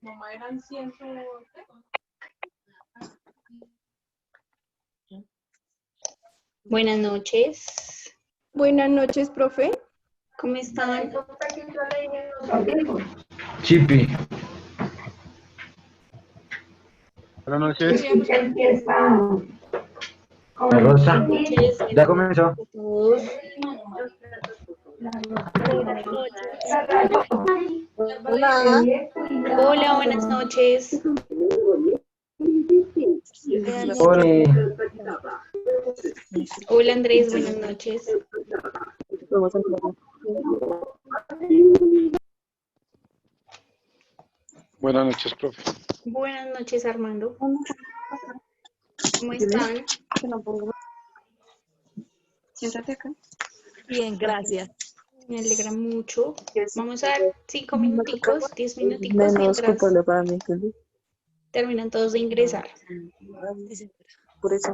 Mamá eran 100. Buenas noches. Buenas noches, profe. ¿Cómo están? Chipi. Buenas noches. Rosa. Buenas noches. Ya comenzó. A todos. Buenas noches. Hola. Hola, buenas noches. Buenas noches. Hola. Hola, Andrés, buenas noches. Buenas noches, profe. Buenas noches, Armando. ¿Cómo están? Siéntate acá. Bien, gracias. Me alegra mucho. Vamos a dar 5 minuticos, 10 minuticos mientras para mí, ¿entendés? terminan todos de ingresar. Por eso.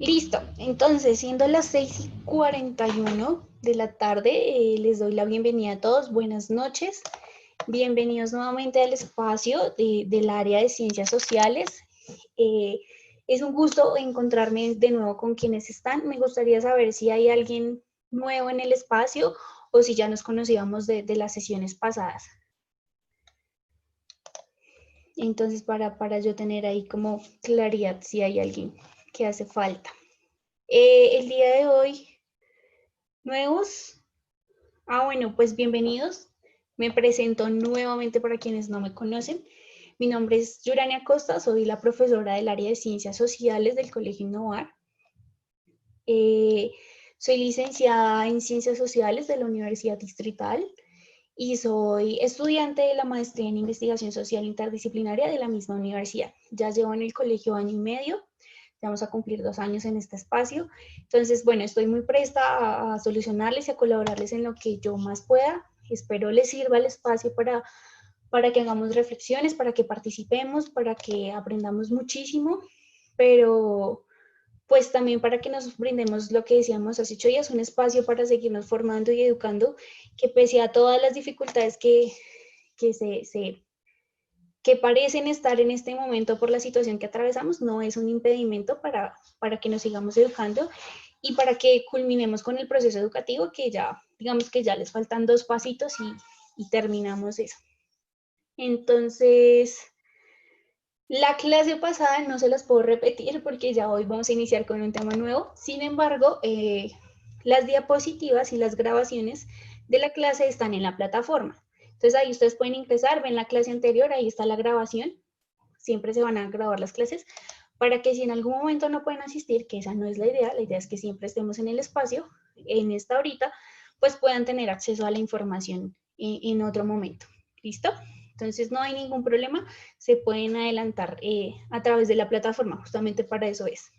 Listo, entonces siendo las 6:41 de la tarde, les doy la bienvenida a todos, buenas noches, bienvenidos nuevamente al espacio del área de ciencias sociales. Es un gusto encontrarme de nuevo con quienes están. Me gustaría saber si hay alguien nuevo en el espacio o si ya nos conocíamos de las sesiones pasadas. Entonces, para yo tener ahí como claridad si hay alguien que hace falta. El día de hoy, nuevos. Bueno, pues bienvenidos. Me presento nuevamente para quienes no me conocen. Mi nombre es Yurania Costa, soy la profesora del área de Ciencias Sociales del Colegio Innovar. Soy licenciada en Ciencias Sociales de la Universidad Distrital y soy estudiante de la maestría en Investigación Social Interdisciplinaria de la misma universidad. Ya llevo en el colegio año y medio. Vamos a cumplir 2 años en este espacio. Entonces, bueno, estoy muy presta a solucionarles y a colaborarles en lo que yo más pueda. Espero les sirva el espacio para que hagamos reflexiones, para que participemos, para que aprendamos muchísimo, pero pues también para que nos brindemos lo que decíamos hace 8 días, un espacio para seguirnos formando y educando, que pese a todas las dificultades que parecen estar en este momento por la situación que atravesamos, no es un impedimento para que nos sigamos educando y para que culminemos con el proceso educativo, que ya, digamos que ya les faltan 2 pasitos y terminamos eso. Entonces, La clase pasada no se las puedo repetir porque ya hoy vamos a iniciar con un tema nuevo. Sin embargo, las diapositivas y las grabaciones de la clase están en la plataforma. Entonces ahí ustedes pueden ingresar, ven la clase anterior, ahí está la grabación. Siempre se van a grabar las clases para que si en algún momento no pueden asistir, que esa no es la idea es que siempre estemos en el espacio, en esta horita, pues puedan tener acceso a la información en otro momento. ¿Listo? Entonces no hay ningún problema, se pueden adelantar a través de la plataforma, justamente para eso es.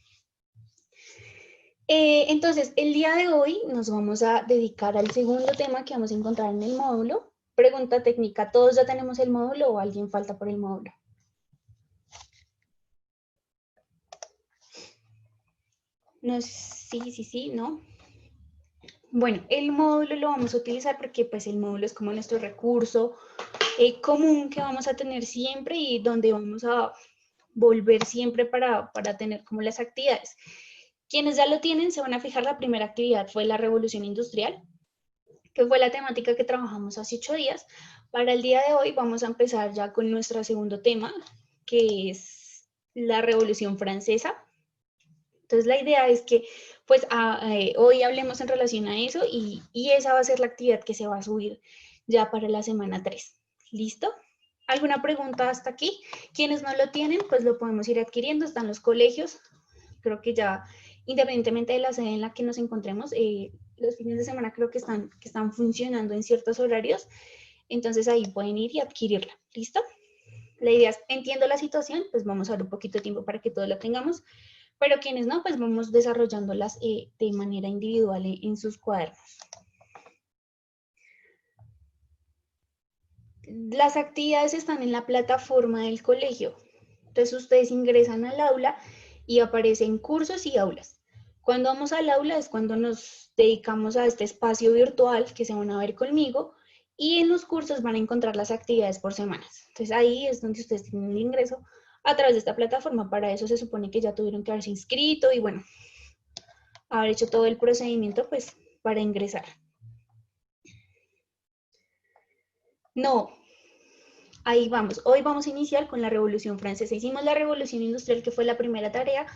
Entonces, el día de hoy nos vamos a dedicar al segundo tema que vamos a encontrar en el módulo. Pregunta técnica, ¿todos ya tenemos el módulo o alguien falta por el módulo? No, sí, no. Bueno, el módulo lo vamos a utilizar porque pues el módulo es como nuestro recurso común que vamos a tener siempre y donde vamos a volver siempre para tener como las actividades. Quienes ya lo tienen se van a fijar, la primera actividad fue la revolución industrial, que fue la temática que trabajamos hace 8 días. Para el día de hoy vamos a empezar ya con nuestro segundo tema, que es la revolución francesa. Entonces la idea es que pues hoy hablemos en relación a eso y esa va a ser la actividad que se va a subir ya para la semana 3. ¿Listo? ¿Alguna pregunta hasta aquí? Quienes no lo tienen, pues lo podemos ir adquiriendo, están los colegios. Creo que ya, independientemente de la sede en la que nos encontremos, los fines de semana creo que están funcionando en ciertos horarios, entonces ahí pueden ir y adquirirla. ¿Listo? La idea es, entiendo la situación, pues vamos a dar un poquito de tiempo para que todos lo tengamos, pero quienes no, pues vamos desarrollándolas de manera individual en sus cuadernos. Las actividades están en la plataforma del colegio. Entonces ustedes ingresan al aula y aparecen cursos y aulas. Cuando vamos al aula es cuando nos dedicamos a este espacio virtual que se van a ver conmigo y en los cursos van a encontrar las actividades por semanas. Entonces ahí es donde ustedes tienen el ingreso a través de esta plataforma. Para eso se supone que ya tuvieron que haberse inscrito y bueno, haber hecho todo el procedimiento pues para ingresar. No, ahí vamos. Hoy vamos a iniciar con la Revolución Francesa. Hicimos la Revolución Industrial, que fue la primera tarea.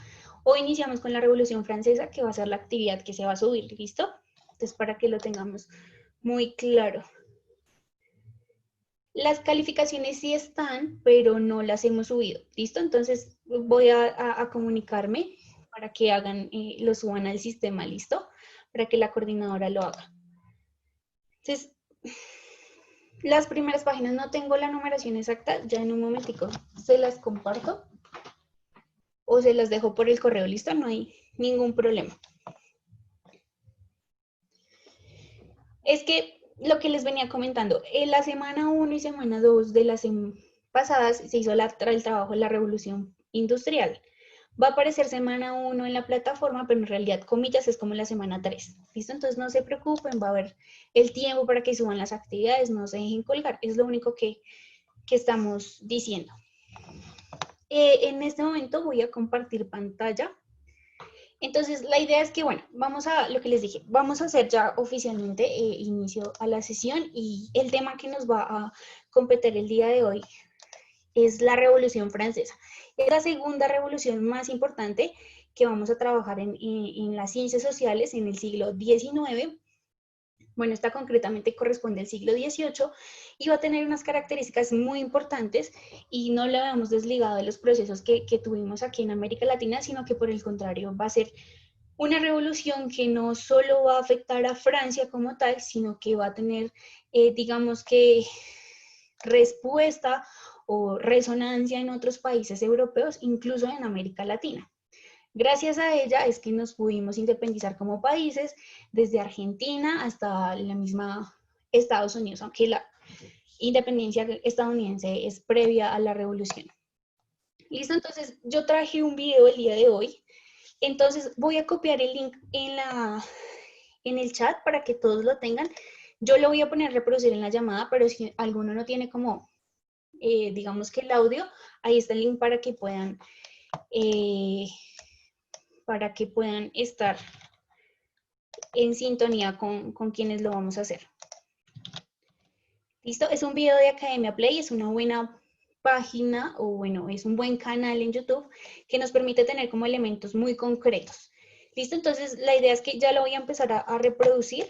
Hoy iniciamos con la Revolución Francesa, que va a ser la actividad que se va a subir. ¿Listo? Entonces, para que lo tengamos muy claro. Las calificaciones sí están, pero no las hemos subido. ¿Listo? Entonces, voy a comunicarme para que hagan, lo suban al sistema. ¿Listo? Para que la coordinadora lo haga. Entonces, las primeras páginas, no tengo la numeración exacta, ya en un momentico se las comparto o se las dejo por el correo, ¿listo? No hay ningún problema. Es que lo que les venía comentando, en la semana 1 y semana 2 de las pasadas se hizo el trabajo de la revolución industrial. Va a aparecer semana 1 en la plataforma, pero en realidad, comillas, es como la semana 3. ¿Listo? Entonces no se preocupen, va a haber el tiempo para que suban las actividades, no se dejen colgar. Es lo único que estamos diciendo. En este momento voy a compartir pantalla. Entonces la idea es que, bueno, vamos a, lo que les dije, vamos a hacer ya oficialmente inicio a la sesión y el tema que nos va a competir el día de hoy es la Revolución Francesa. Es la segunda revolución más importante que vamos a trabajar en las ciencias sociales en el siglo XIX. Bueno, esta concretamente corresponde al siglo XVIII y va a tener unas características muy importantes y no la habíamos desligado de los procesos que tuvimos aquí en América Latina, sino que por el contrario va a ser una revolución que no solo va a afectar a Francia como tal, sino que va a tener, digamos que, respuesta o resonancia en otros países europeos, incluso en América Latina. Gracias a ella es que nos pudimos independizar como países, desde Argentina hasta la misma Estados Unidos, aunque la independencia estadounidense es previa a la revolución. Listo, entonces yo traje un video el día de hoy, entonces voy a copiar el link en el chat para que todos lo tengan. Yo lo voy a poner a reproducir en la llamada, pero si alguno no tiene como, digamos que el audio, ahí está el link para que puedan estar en sintonía con quienes lo vamos a hacer. ¿Listo? Es un video de Academia Play, es una buena página, o bueno, es un buen canal en YouTube que nos permite tener como elementos muy concretos. ¿Listo? Entonces la idea es que ya lo voy a empezar a reproducir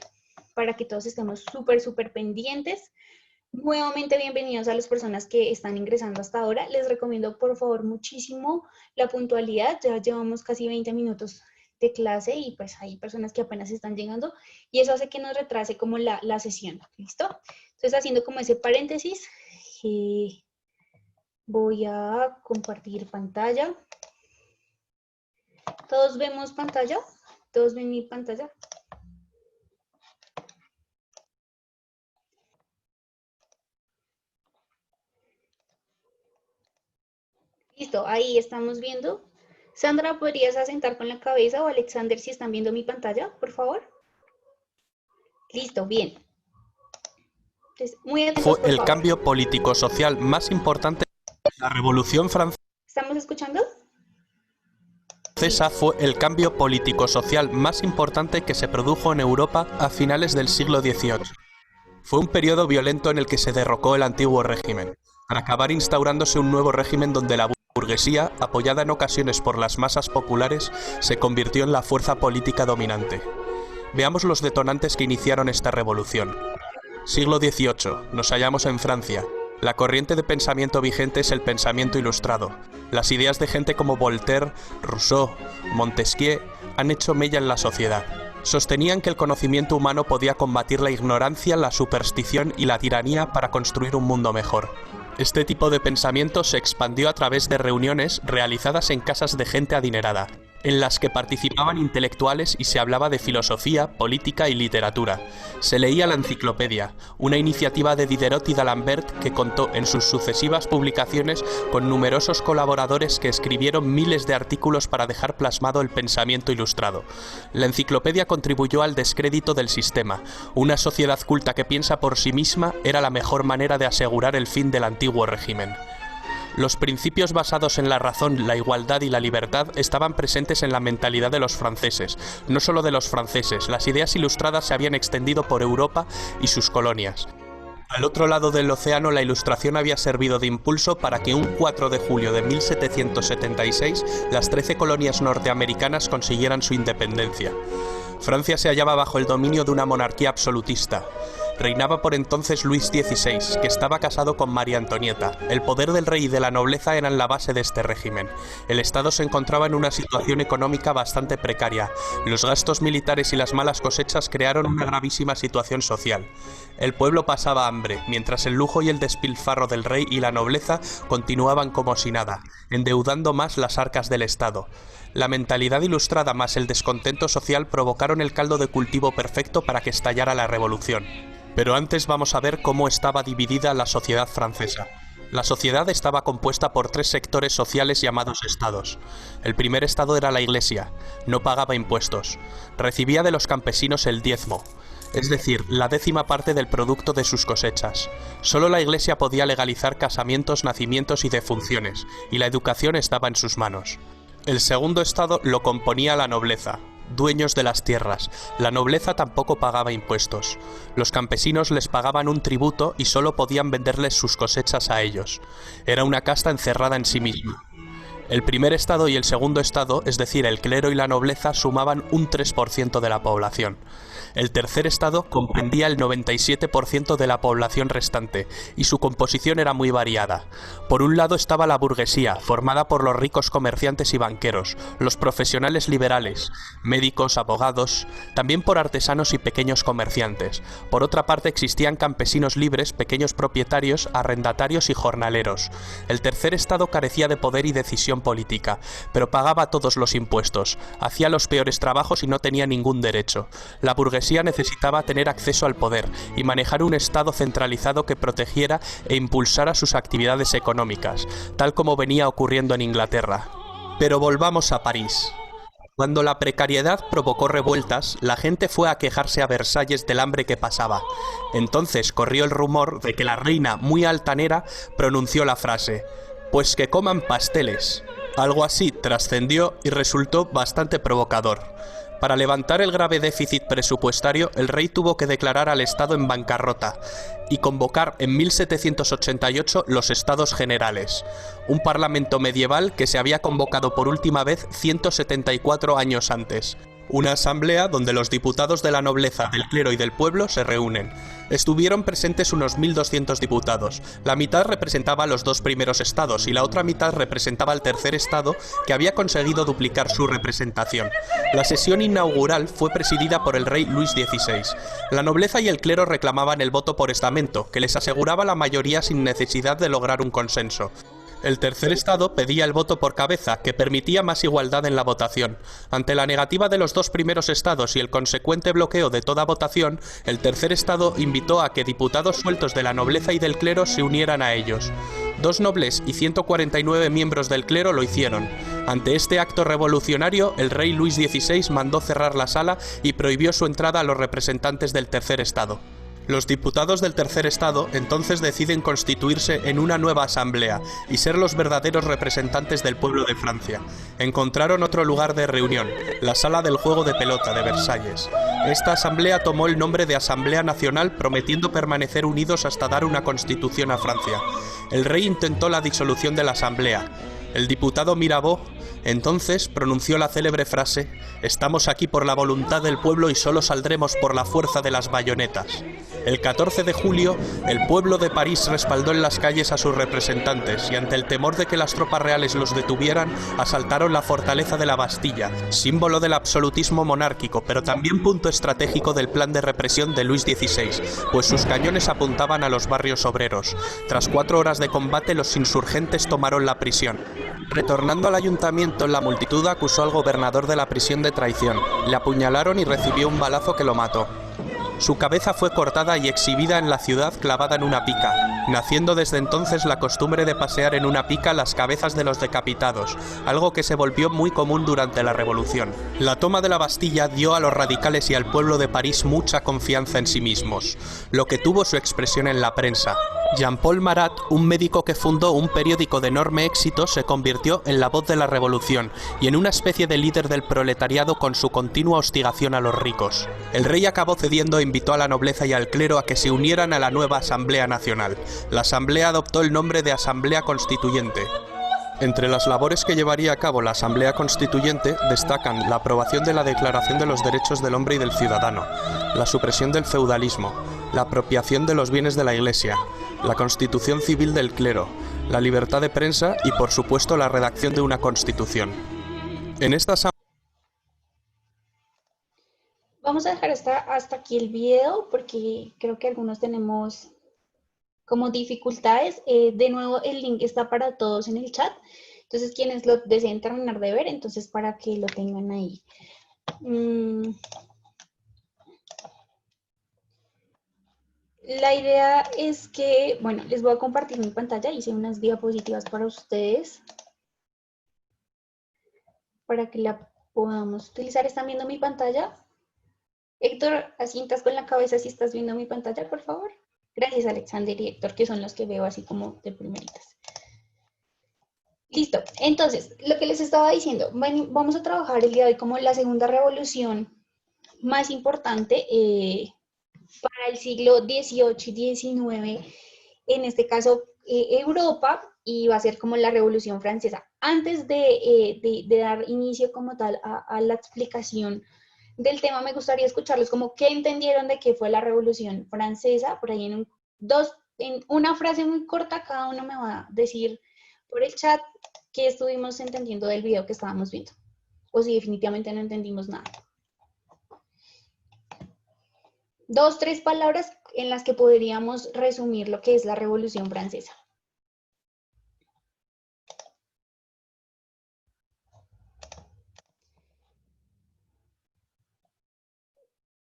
para que todos estemos súper pendientes. Nuevamente bienvenidos a las personas que están ingresando hasta ahora. Les recomiendo por favor muchísimo la puntualidad. Ya llevamos casi 20 minutos de clase y pues hay personas que apenas están llegando y eso hace que nos retrase como la sesión. ¿Listo? Entonces haciendo como ese paréntesis, voy a compartir pantalla. ¿Todos vemos pantalla? ¿Todos ven mi pantalla? Listo, ahí estamos viendo. Sandra, ¿podrías asentar con la cabeza o Alexander si están viendo mi pantalla, por favor? Listo, bien. Entonces, muy atentos, Fue por el favor. cambio político-social más importante. La Revolución ¿Estamos escuchando? Francesa fue el cambio político-social más importante que se produjo en Europa a finales del siglo XVIII. Fue un periodo violento en el que se derrocó el antiguo régimen, para acabar instaurándose un nuevo régimen donde la burguesía, apoyada en ocasiones por las masas populares, se convirtió en la fuerza política dominante. Veamos los detonantes que iniciaron esta revolución. Siglo XVIII. Nos hallamos en Francia. La corriente de pensamiento vigente es el pensamiento ilustrado. Las ideas de gente como Voltaire, Rousseau, Montesquieu han hecho mella en la sociedad. Sostenían que el conocimiento humano podía combatir la ignorancia, la superstición y la tiranía para construir un mundo mejor. Este tipo de pensamiento se expandió a través de reuniones realizadas en casas de gente adinerada, en las que participaban intelectuales y se hablaba de filosofía, política y literatura. Se leía la enciclopedia, una iniciativa de Diderot y d'Alembert que contó en sus sucesivas publicaciones con numerosos colaboradores que escribieron miles de artículos para dejar plasmado el pensamiento ilustrado. La enciclopedia contribuyó al descrédito del sistema. Una sociedad culta que piensa por sí misma era la mejor manera de asegurar el fin del antiguo régimen. Los principios basados en la razón, la igualdad y la libertad estaban presentes en la mentalidad de los franceses. No solo de los franceses, las ideas ilustradas se habían extendido por Europa y sus colonias. Al otro lado del océano, la Ilustración había servido de impulso para que un 4 de julio de 1776 las 13 colonias norteamericanas consiguieran su independencia. Francia se hallaba bajo el dominio de una monarquía absolutista. Reinaba por entonces Luis XVI, que estaba casado con María Antonieta. El poder del rey y de la nobleza eran la base de este régimen. El Estado se encontraba en una situación económica bastante precaria. Los gastos militares y las malas cosechas crearon una gravísima situación social. El pueblo pasaba hambre, mientras el lujo y el despilfarro del rey y la nobleza continuaban como si nada, endeudando más las arcas del Estado. La mentalidad ilustrada más el descontento social provocaron el caldo de cultivo perfecto para que estallara la revolución. Pero antes vamos a ver cómo estaba dividida la sociedad francesa. La sociedad estaba compuesta por 3 sectores sociales llamados estados. El primer estado era la Iglesia, no pagaba impuestos, recibía de los campesinos el diezmo, es decir, la 10ª parte del producto de sus cosechas. Solo la Iglesia podía legalizar casamientos, nacimientos y defunciones, y la educación estaba en sus manos. El segundo estado lo componía la nobleza, dueños de las tierras. La nobleza tampoco pagaba impuestos. Los campesinos les pagaban un tributo y solo podían venderles sus cosechas a ellos. Era una casta encerrada en sí misma. El primer estado y el segundo estado, es decir, el clero y la nobleza, sumaban un 3% de la población. El tercer estado comprendía el 97% de la población restante, y su composición era muy variada. Por un lado estaba la burguesía, formada por los ricos comerciantes y banqueros, los profesionales liberales, médicos, abogados, también por artesanos y pequeños comerciantes. Por otra parte existían campesinos libres, pequeños propietarios, arrendatarios y jornaleros. El tercer estado carecía de poder y decisión política, pero pagaba todos los impuestos, hacía los peores trabajos y no tenía ningún derecho. La burguesía necesitaba tener acceso al poder y manejar un Estado centralizado que protegiera e impulsara sus actividades económicas, tal como venía ocurriendo en Inglaterra. Pero volvamos a París. Cuando la precariedad provocó revueltas, la gente fue a quejarse a Versalles del hambre que pasaba. Entonces corrió el rumor de que la reina, muy altanera, pronunció la frase: «Pues que coman pasteles». Algo así trascendió y resultó bastante provocador. Para levantar el grave déficit presupuestario, el rey tuvo que declarar al Estado en bancarrota y convocar en 1788 los Estados Generales, un parlamento medieval que se había convocado por última vez 174 años antes. Una asamblea donde los diputados de la nobleza, del clero y del pueblo se reúnen. Estuvieron presentes unos 1.200 diputados. La mitad representaba a los dos primeros estados y la otra mitad representaba al tercer estado, que había conseguido duplicar su representación. La sesión inaugural fue presidida por el rey Luis XVI. La nobleza y el clero reclamaban el voto por estamento, que les aseguraba la mayoría sin necesidad de lograr un consenso. El tercer estado pedía el voto por cabeza, que permitía más igualdad en la votación. Ante la negativa de los dos primeros estados y el consecuente bloqueo de toda votación, el tercer estado invitó a que diputados sueltos de la nobleza y del clero se unieran a ellos. 2 nobles y 149 miembros del clero lo hicieron. Ante este acto revolucionario, el rey Luis XVI mandó cerrar la sala y prohibió su entrada a los representantes del tercer estado. Los diputados del tercer estado entonces deciden constituirse en una nueva asamblea y ser los verdaderos representantes del pueblo de Francia. Encontraron otro lugar de reunión, la sala del juego de pelota de Versalles. Esta asamblea tomó el nombre de Asamblea Nacional, prometiendo permanecer unidos hasta dar una constitución a Francia. El rey intentó la disolución de la asamblea. El diputado Mirabeau entonces pronunció la célebre frase: «Estamos aquí por la voluntad del pueblo y solo saldremos por la fuerza de las bayonetas». El 14 de julio, el pueblo de París respaldó en las calles a sus representantes y ante el temor de que las tropas reales los detuvieran, asaltaron la fortaleza de la Bastilla, símbolo del absolutismo monárquico, pero también punto estratégico del plan de represión de Luis XVI, pues sus cañones apuntaban a los barrios obreros. Tras 4 horas de combate, los insurgentes tomaron la prisión. Retornando al ayuntamiento, la multitud acusó al gobernador de la prisión de traición. Le apuñalaron y recibió un balazo que lo mató. Su cabeza fue cortada y exhibida en la ciudad clavada en una pica, naciendo desde entonces la costumbre de pasear en una pica las cabezas de los decapitados, algo que se volvió muy común durante la Revolución. La toma de la Bastilla dio a los radicales y al pueblo de París mucha confianza en sí mismos, lo que tuvo su expresión en la prensa. Jean-Paul Marat, un médico que fundó un periódico de enorme éxito, se convirtió en la voz de la revolución y en una especie de líder del proletariado con su continua hostigación a los ricos. El rey acabó cediendo e invitó a la nobleza y al clero a que se unieran a la nueva Asamblea Nacional. La asamblea adoptó el nombre de Asamblea Constituyente. Entre las labores que llevaría a cabo la Asamblea Constituyente destacan la aprobación de la Declaración de los Derechos del Hombre y del Ciudadano, la supresión del feudalismo, la apropiación de los bienes de la Iglesia, la Constitución Civil del Clero, la libertad de prensa y, por supuesto, la redacción de una Constitución. En esta Vamos a dejar hasta aquí el video porque creo que algunos tenemos como dificultades. De nuevo, el link está para todos en el chat. Entonces, quienes lo deseen terminar de ver, entonces para que lo tengan ahí. La idea es que, bueno, les voy a compartir mi pantalla. Hice unas diapositivas para ustedes para que la podamos utilizar. ¿Están viendo mi pantalla? Héctor, asientas con la cabeza si estás viendo mi pantalla, por favor. Gracias, Alexander y Héctor, que son los que veo así como de primeritas. Listo. Entonces, lo que les estaba diciendo, vamos a trabajar el día de hoy como la segunda revolución más importante para el siglo XVIII y XIX, en este caso Europa, y va a ser como la Revolución Francesa. Antes de dar inicio como tal a la explicación del tema, me gustaría escucharlos como qué entendieron de qué fue la Revolución Francesa. Por ahí en una frase muy corta, cada uno me va a decir por el chat qué estuvimos entendiendo del video que estábamos viendo, o si definitivamente no entendimos nada. 2, 3 palabras en las que podríamos resumir lo que es la Revolución Francesa.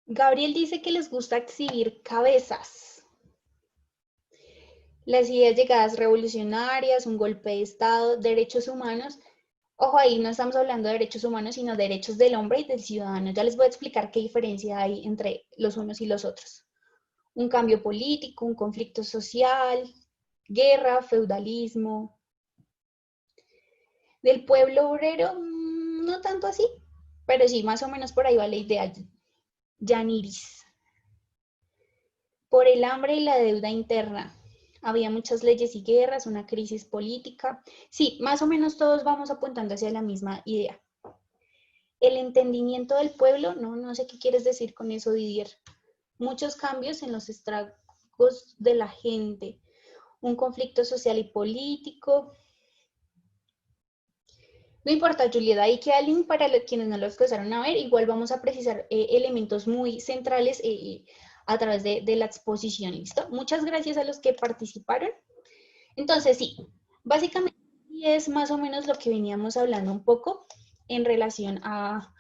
Gabriel dice que les gusta exhibir cabezas. Las ideas llegadas revolucionarias, un golpe de Estado, derechos humanos. Ojo, ahí no estamos hablando de derechos humanos, sino derechos del hombre y del ciudadano. Ya les voy a explicar qué diferencia hay entre los unos y los otros. Un cambio político, un conflicto social, guerra, feudalismo. Del pueblo obrero, no tanto así, pero sí, más o menos por ahí va la idea, Yaniris. Por el hambre y la deuda interna. Había muchas leyes y guerras, una crisis política. Sí, más o menos todos vamos apuntando hacia la misma idea. El entendimiento del pueblo, no sé qué quieres decir con eso, Didier. Muchos cambios en los estragos de la gente. Un conflicto social y político. No importa, Julieta, ahí queda el link para quienes no lo empezaron a ver. Igual vamos a precisar elementos muy centrales a través de la exposición, ¿listo? Muchas gracias a los que participaron. Entonces, sí, básicamente es más o menos lo que veníamos hablando un poco en relación a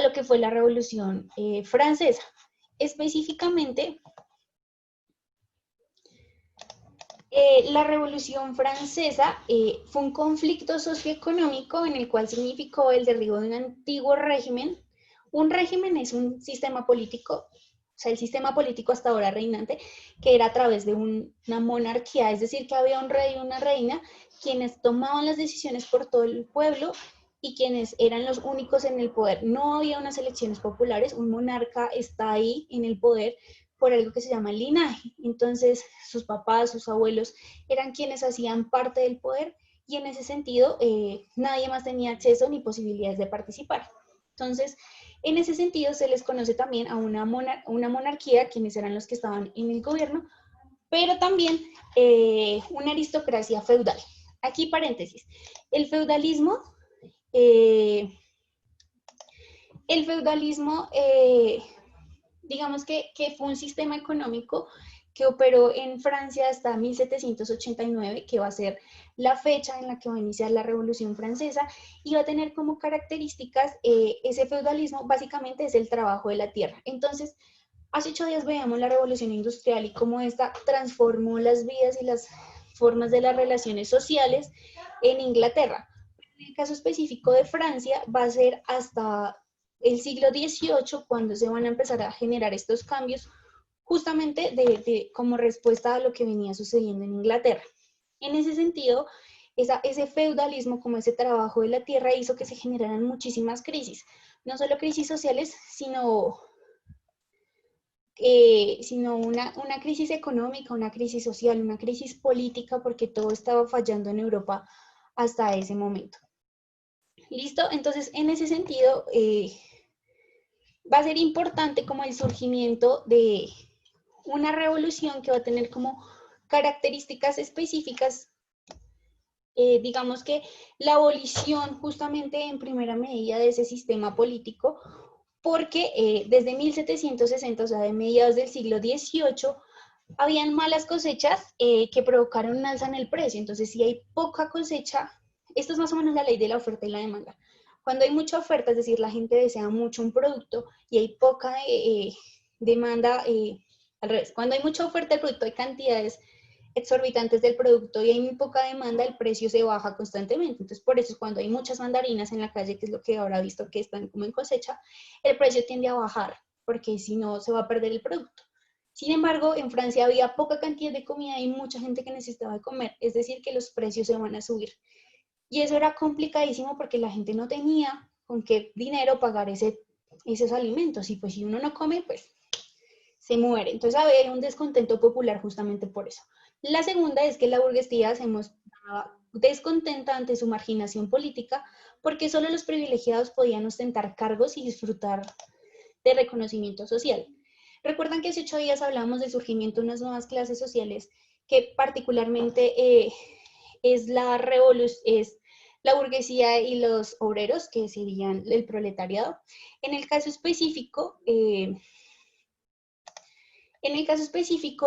lo que fue la Revolución Francesa. Específicamente, la Revolución Francesa fue un conflicto socioeconómico en el cual significó el derribo de un antiguo régimen. Un régimen es un sistema político, o sea, el sistema político hasta ahora reinante, que era a través de una monarquía, es decir, que había un rey y una reina, quienes tomaban las decisiones por todo el pueblo y quienes eran los únicos en el poder. No había unas elecciones populares, un monarca está ahí en el poder por algo que se llama el linaje. Entonces, sus papás, sus abuelos eran quienes hacían parte del poder y en ese sentido nadie más tenía acceso ni posibilidades de participar. Entonces, en ese sentido se les conoce también a una monarquía, quienes eran los que estaban en el gobierno, pero también una aristocracia feudal. Aquí paréntesis, el feudalismo digamos que fue un sistema económico que operó en Francia hasta 1789, que va a ser la fecha en la que va a iniciar la Revolución Francesa, y va a tener como características ese feudalismo, básicamente es el trabajo de la tierra. Entonces, hace 8 días veíamos la Revolución Industrial y cómo esta transformó las vidas y las formas de las relaciones sociales en Inglaterra. En el caso específico de Francia, va a ser hasta el siglo XVIII cuando se van a empezar a generar estos cambios justamente como respuesta a lo que venía sucediendo en Inglaterra. En ese sentido, ese feudalismo, como ese trabajo de la tierra, hizo que se generaran muchísimas crisis, no solo crisis sociales, sino una crisis económica, una crisis social, una crisis política, porque todo estaba fallando en Europa hasta ese momento. ¿Listo? Entonces, en ese sentido, va a ser importante como el surgimiento de una revolución que va a tener como características específicas, digamos que la abolición justamente en primera medida de ese sistema político, porque desde 1760, o sea, de mediados del siglo XVIII, habían malas cosechas que provocaron un alza en el precio. Entonces, si hay poca cosecha, esto es más o menos la ley de la oferta y la demanda. Cuando hay mucha oferta, es decir, la gente desea mucho un producto y hay poca demanda, al revés, cuando hay mucha oferta del producto hay cantidades exorbitantes del producto y hay muy poca demanda, el precio se baja constantemente. Entonces, por eso cuando hay muchas mandarinas en la calle, que es lo que ahora he visto que están como en cosecha, el precio tiende a bajar, porque si no se va a perder el producto. Sin embargo, en Francia había poca cantidad de comida y mucha gente que necesitaba comer, es decir, que los precios se van a subir. Y eso era complicadísimo porque la gente no tenía con qué dinero pagar esos alimentos. Y pues si uno no come, pues se muere. Entonces había un descontento popular justamente por eso. La segunda es que la burguesía se mostraba descontenta ante su marginación política porque solo los privilegiados podían ostentar cargos y disfrutar de reconocimiento social. Recuerdan que hace 8 días hablamos del surgimiento de unas nuevas clases sociales que particularmente es la burguesía y los obreros, que serían el proletariado. En el caso específico,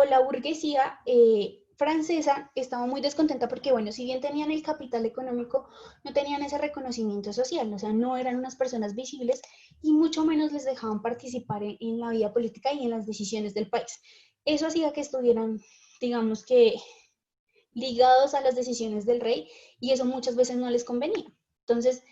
la burguesía francesa estaba muy descontenta porque, bueno, si bien tenían el capital económico, no tenían ese reconocimiento social, o sea, no eran unas personas visibles y mucho menos les dejaban participar en la vida política y en las decisiones del país. Eso hacía que estuvieran, digamos que, ligados a las decisiones del rey y eso muchas veces no les convenía. Entonces,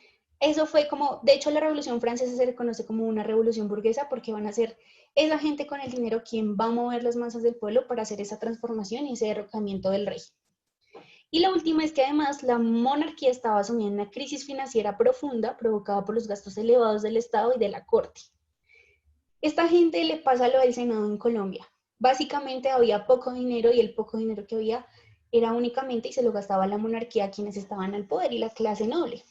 eso fue como, de hecho la Revolución Francesa se reconoce como una revolución burguesa porque van a ser esa gente con el dinero quien va a mover las masas del pueblo para hacer esa transformación y ese derrocamiento del rey. Y la última es que además la monarquía estaba sumida en una crisis financiera profunda provocada por los gastos elevados del Estado y de la Corte. Esta gente le pasa lo del Senado en Colombia. Básicamente había poco dinero y el poco dinero que había era únicamente y se lo gastaba la monarquía quienes estaban al poder y la clase noble.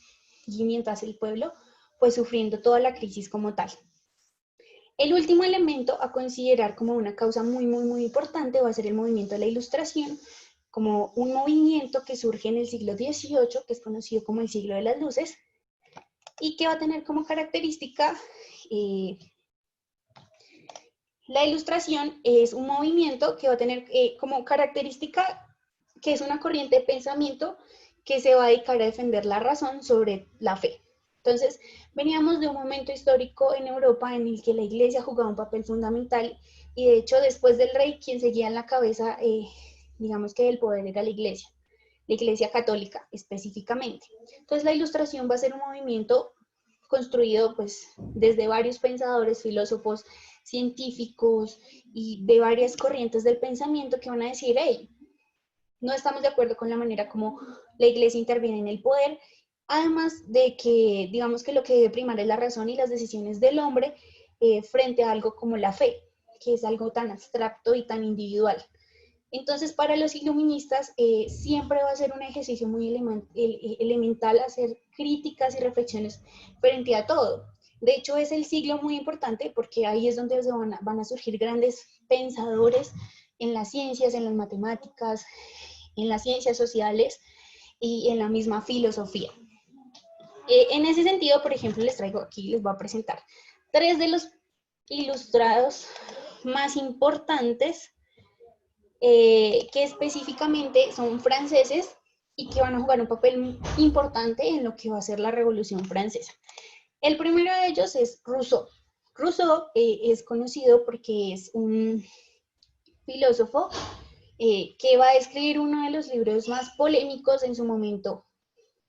Y mientras el pueblo fue sufriendo toda la crisis como tal. El último elemento a considerar como una causa muy importante va a ser el movimiento de la Ilustración, como un movimiento que surge en el siglo XVIII, que es conocido como el siglo de las luces, y que va a tener como característica, la Ilustración es un movimiento que va a tener como característica que es una corriente de pensamiento que se va a dedicar a defender la razón sobre la fe. Entonces, veníamos de un momento histórico en Europa en el que la iglesia jugaba un papel fundamental y de hecho después del rey quien seguía en la cabeza, digamos que el poder era la iglesia católica específicamente. Entonces la Ilustración va a ser un movimiento construido pues desde varios pensadores, filósofos, científicos y de varias corrientes del pensamiento que van a decir, hey, no estamos de acuerdo con la manera como la iglesia interviene en el poder, además de que digamos que lo que debe primar es la razón y las decisiones del hombre frente a algo como la fe, que es algo tan abstracto y tan individual. Entonces, para los iluministas siempre va a ser un ejercicio muy elemental hacer críticas y reflexiones frente a todo. De hecho, es el siglo muy importante porque ahí es donde van a surgir grandes pensadores en las ciencias, en las matemáticas, en las ciencias sociales y en la misma filosofía. En ese sentido, por ejemplo, les traigo aquí, les voy a presentar 3 de los ilustrados más importantes que específicamente son franceses y que van a jugar un papel importante en lo que va a ser la Revolución Francesa. El primero de ellos es Rousseau. Rousseau es conocido porque es un filósofo que va a escribir uno de los libros más polémicos en su momento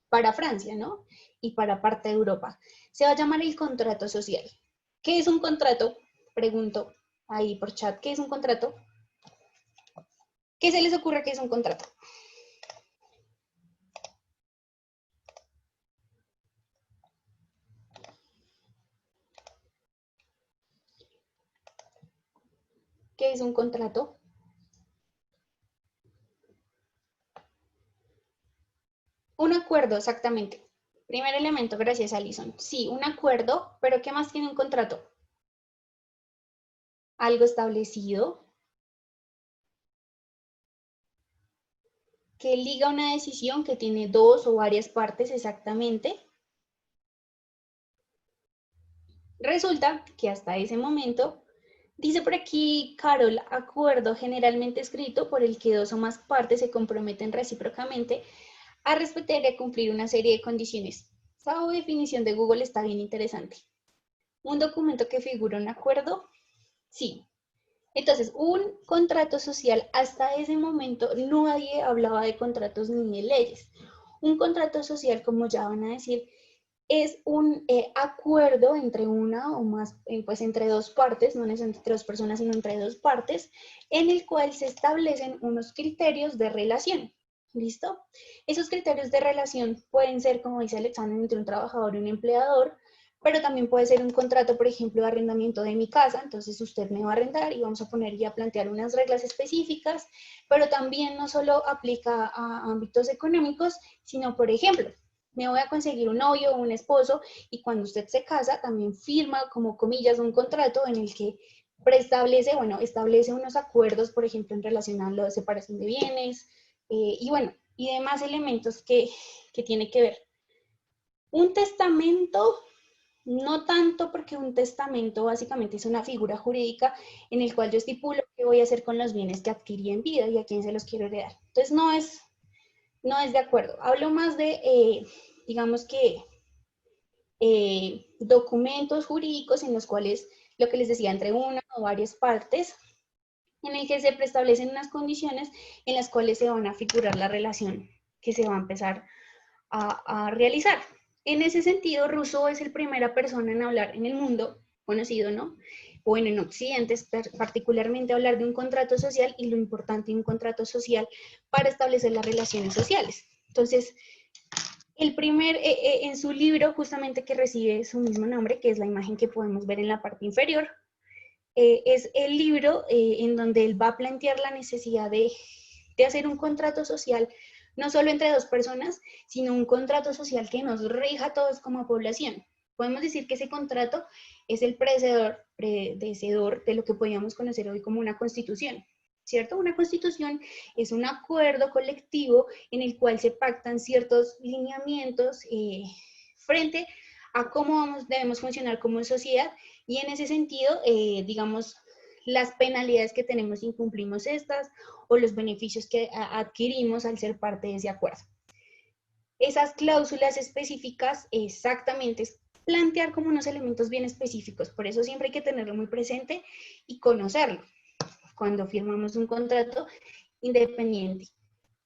para Francia, ¿no? Y para parte de Europa. Se va a llamar el contrato social. ¿Qué es un contrato? Pregunto ahí por chat, ¿qué es un contrato? ¿Qué se les ocurre que es un contrato? ¿Qué es un contrato? Un acuerdo, exactamente. Primer elemento, gracias Alison. Sí, un acuerdo, pero ¿qué más tiene un contrato? Algo establecido que liga una decisión que tiene 2 o varias partes exactamente. Resulta que hasta ese momento, dice por aquí Carol, acuerdo generalmente escrito por el que 2 o más partes se comprometen recíprocamente a respetar y a cumplir una serie de condiciones. Esa definición de Google está bien interesante. ¿Un documento que figura un acuerdo? Sí. Entonces, un contrato social, hasta ese momento nadie hablaba de contratos ni de leyes. Un contrato social, como ya van a decir, es un acuerdo entre una o más, pues entre 2 partes, no necesariamente entre 2 personas, sino entre 2 partes, en el cual se establecen unos criterios de relación. ¿Listo? Esos criterios de relación pueden ser, como dice Alexander, entre un trabajador y un empleador, pero también puede ser un contrato, por ejemplo, de arrendamiento de mi casa, entonces usted me va a arrendar y vamos a poner y a plantear unas reglas específicas, pero también no solo aplica a ámbitos económicos, sino, por ejemplo, me voy a conseguir un novio o un esposo y cuando usted se casa también firma, como comillas, un contrato en el que preestablece, bueno, establece unos acuerdos, por ejemplo, en relación a la separación de bienes, y bueno, y demás elementos que tiene que ver. Un testamento, no tanto porque un testamento básicamente es una figura jurídica en el cual yo estipulo qué voy a hacer con los bienes que adquirí en vida y a quién se los quiero heredar. Entonces no es de acuerdo. Hablo más de, digamos que, documentos jurídicos en los cuales, lo que les decía, entre una o varias partes, en el que se preestablecen unas condiciones en las cuales se van a figurar la relación que se va a empezar a realizar. En ese sentido, Rousseau es la primera persona en hablar en el mundo, conocido, ¿no?, bueno, en Occidente es particularmente hablar de un contrato social y lo importante de un contrato social para establecer las relaciones sociales. Entonces, en su libro, justamente que recibe su mismo nombre, que es la imagen que podemos ver en la parte inferior, es el libro en donde él va a plantear la necesidad de hacer un contrato social, no solo entre dos personas, sino un contrato social que nos rija a todos como población. Podemos decir que ese contrato es el predecedor de lo que podríamos conocer hoy como una constitución, ¿cierto? Una constitución es un acuerdo colectivo en el cual se pactan ciertos lineamientos frente a cómo debemos funcionar como sociedad, y en ese sentido, digamos, las penalidades que tenemos si incumplimos estas o los beneficios que adquirimos al ser parte de ese acuerdo. Esas cláusulas específicas exactamente es plantear como unos elementos bien específicos, por eso siempre hay que tenerlo muy presente y conocerlo cuando firmamos un contrato independiente.